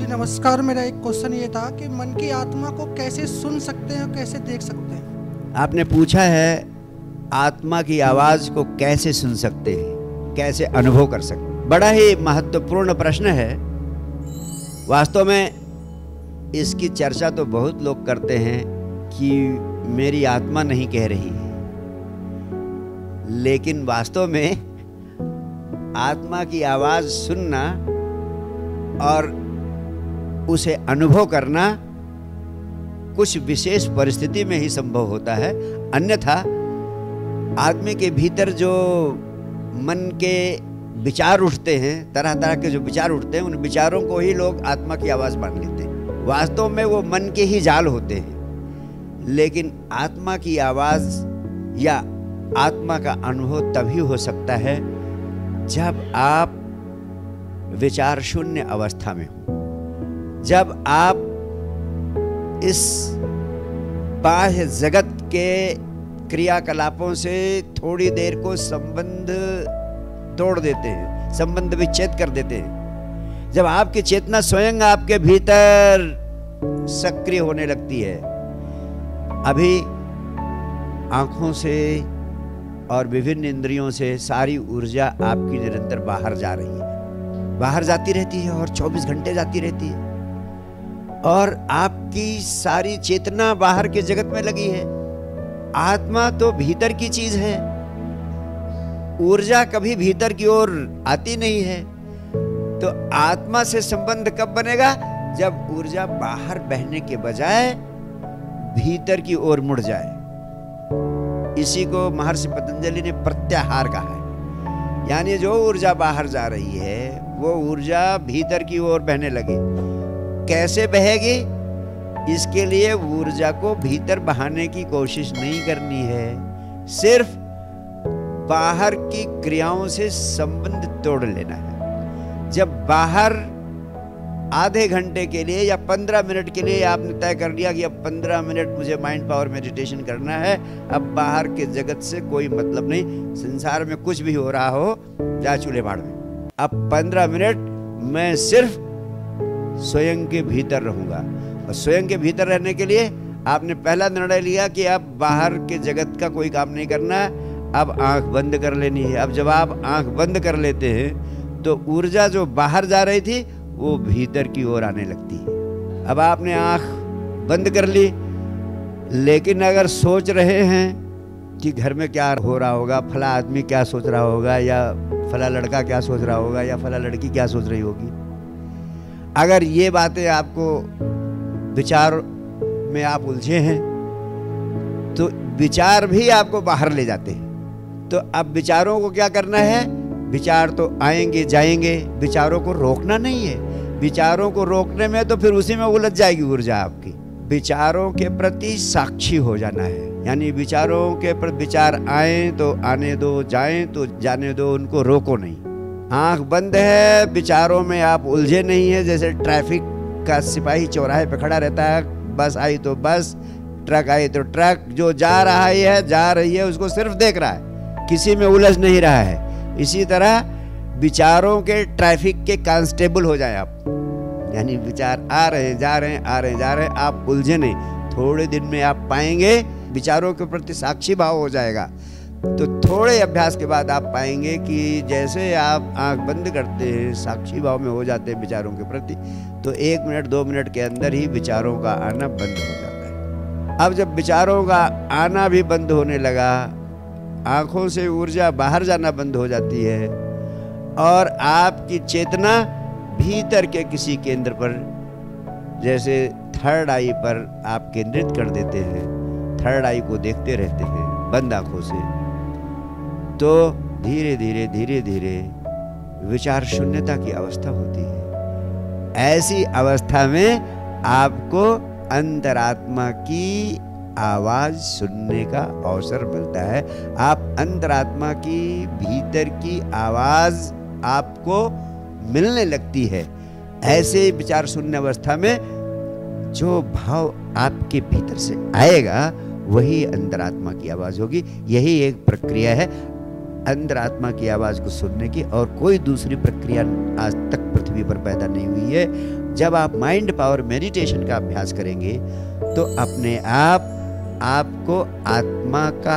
गुरुजी नमस्कार। मेरा एक क्वेश्चन ये था कि मन की आत्मा को कैसे सुन सकते हैं और कैसे देख सकते हैं? आपने पूछा है आत्मा की आवाज को कैसे सुन सकते हैं, कैसे अनुभव कर सकते हैं। बड़ा ही महत्वपूर्ण प्रश्न है। वास्तव में इसकी चर्चा तो बहुत लोग करते हैं कि मेरी आत्मा नहीं कह रही है, लेकिन वास्तव में आत्मा की आवाज सुनना और उसे अनुभव करना कुछ विशेष परिस्थिति में ही संभव होता है। अन्यथा आदमी के भीतर जो मन के विचार उठते हैं, तरह तरह के जो विचार उठते हैं, उन विचारों को ही लोग आत्मा की आवाज मान लेते हैं। वास्तव में वो मन के ही जाल होते हैं। लेकिन आत्मा की आवाज या आत्मा का अनुभव तभी हो सकता है जब आप विचार शून्य अवस्था में हो, जब आप इस बाह्य जगत के क्रियाकलापों से थोड़ी देर को संबंध तोड़ देते हैं, संबंध विच्छेद कर देते हैं, जब आपकी चेतना स्वयं आपके भीतर सक्रिय होने लगती है। अभी आंखों से और विभिन्न इंद्रियों से सारी ऊर्जा आपकी निरंतर बाहर जा रही है, बाहर जाती रहती है और 24 घंटे जाती रहती है, और आपकी सारी चेतना बाहर के जगत में लगी है। आत्मा तो भीतर की चीज है। ऊर्जा कभी भीतर की ओर आती नहीं है। तो आत्मा से संबंध कब बनेगा? जब ऊर्जा बाहर बहने के बजाय भीतर की ओर मुड़ जाए। इसी को महर्षि पतंजलि ने प्रत्याहार कहा है। यानी जो ऊर्जा बाहर जा रही है वो ऊर्जा भीतर की ओर बहने लगे। कैसे बहेगी? इसके लिए ऊर्जा को भीतर बहाने की कोशिश नहीं करनी है, सिर्फ बाहर की क्रियाओं से संबंध तोड़ लेना है। जब बाहर आधे घंटे के लिए या 15 मिनट के लिए आपने तय कर लिया कि अब 15 मिनट मुझे माइंड पावर मेडिटेशन करना है, अब बाहर के जगत से कोई मतलब नहीं, संसार में कुछ भी हो रहा हो जा चूल्हे भाड़ में, अब 15 मिनट मैं सिर्फ स्वयं के भीतर रहूंगा। और स्वयं के भीतर रहने के लिए आपने पहला निर्णय लिया कि अब बाहर के जगत का कोई काम नहीं करना है, अब आंख बंद कर लेनी है। अब जब आप आंख बंद कर लेते हैं तो ऊर्जा जो बाहर जा रही थी वो भीतर की ओर आने लगती है। अब आपने आंख बंद कर ली, लेकिन अगर सोच रहे हैं कि घर में क्या हो रहा होगा, फला आदमी क्या सोच रहा होगा, या फला लड़का क्या सोच रहा होगा, या फला लड़की क्या सोच रही होगी, अगर ये बातें आपको विचार में आप उलझे हैं तो विचार भी आपको बाहर ले जाते हैं। तो अब विचारों को क्या करना है? विचार तो आएंगे जाएंगे, विचारों को रोकना नहीं है। विचारों को रोकने में तो फिर उसी में उलझ जाएगी ऊर्जा आपकी। विचारों के प्रति साक्षी हो जाना है। यानी विचारों के प्रति विचार आए तो आने दो, जाएं तो जाने दो, उनको रोको नहीं। आंख बंद है, विचारों में आप उलझे नहीं है। जैसे ट्रैफिक का सिपाही चौराहे पे खड़ा रहता है, बस आई तो बस, ट्रक आई तो ट्रक, जो जा रहा है जा रही है उसको सिर्फ देख रहा है, किसी में उलझ नहीं रहा है। इसी तरह विचारों के ट्रैफिक के कांस्टेबल हो जाए आप। यानी विचार आ रहे हैं जा रहे हैं, आ रहे हैं जा रहे हैं, आप उलझे नहीं। थोड़े दिन में आप पाएंगे विचारों के प्रति साक्षी भाव हो जाएगा। तो थोड़े अभ्यास के बाद आप पाएंगे कि जैसे आप आंख बंद करते हैं, साक्षी भाव में हो जाते हैं विचारों के प्रति, तो 1 मिनट 2 मिनट के अंदर ही विचारों का आना बंद हो जाता है। अब जब विचारों का आना भी बंद होने लगा, आंखों से ऊर्जा बाहर जाना बंद हो जाती है और आपकी चेतना भीतर के किसी केंद्र पर, जैसे थर्ड आई पर आप केंद्रित कर देते हैं, थर्ड आई को देखते रहते हैं बंद आंखों से, तो धीरे धीरे धीरे धीरे विचार शून्यता की अवस्था होती है। ऐसी अवस्था में आपको अंतरात्मा की आवाज सुनने का अवसर मिलता है। आप अंतरात्मा की भीतर की आवाज आपको मिलने लगती है। ऐसे विचार शून्य अवस्था में जो भाव आपके भीतर से आएगा वही अंतरात्मा की आवाज होगी। यही एक प्रक्रिया है अंतरात्मा की आवाज को सुनने की, और कोई दूसरी प्रक्रिया आज तक पृथ्वी पर पैदा नहीं हुई है। जब आप माइंड पावर मेडिटेशन का अभ्यास करेंगे तो अपने आप आपको आत्मा का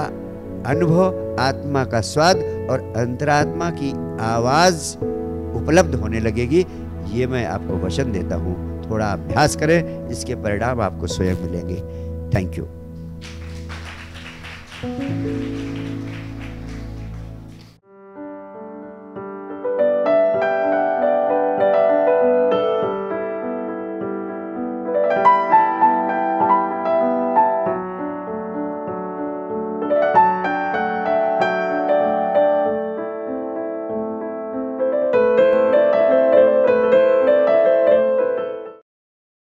अनुभव, आत्मा का स्वाद और अंतरात्मा की आवाज उपलब्ध होने लगेगी। ये मैं आपको वचन देता हूँ। थोड़ा अभ्यास करें, इसके परिणाम आपको स्वयं मिलेंगे। Thank you.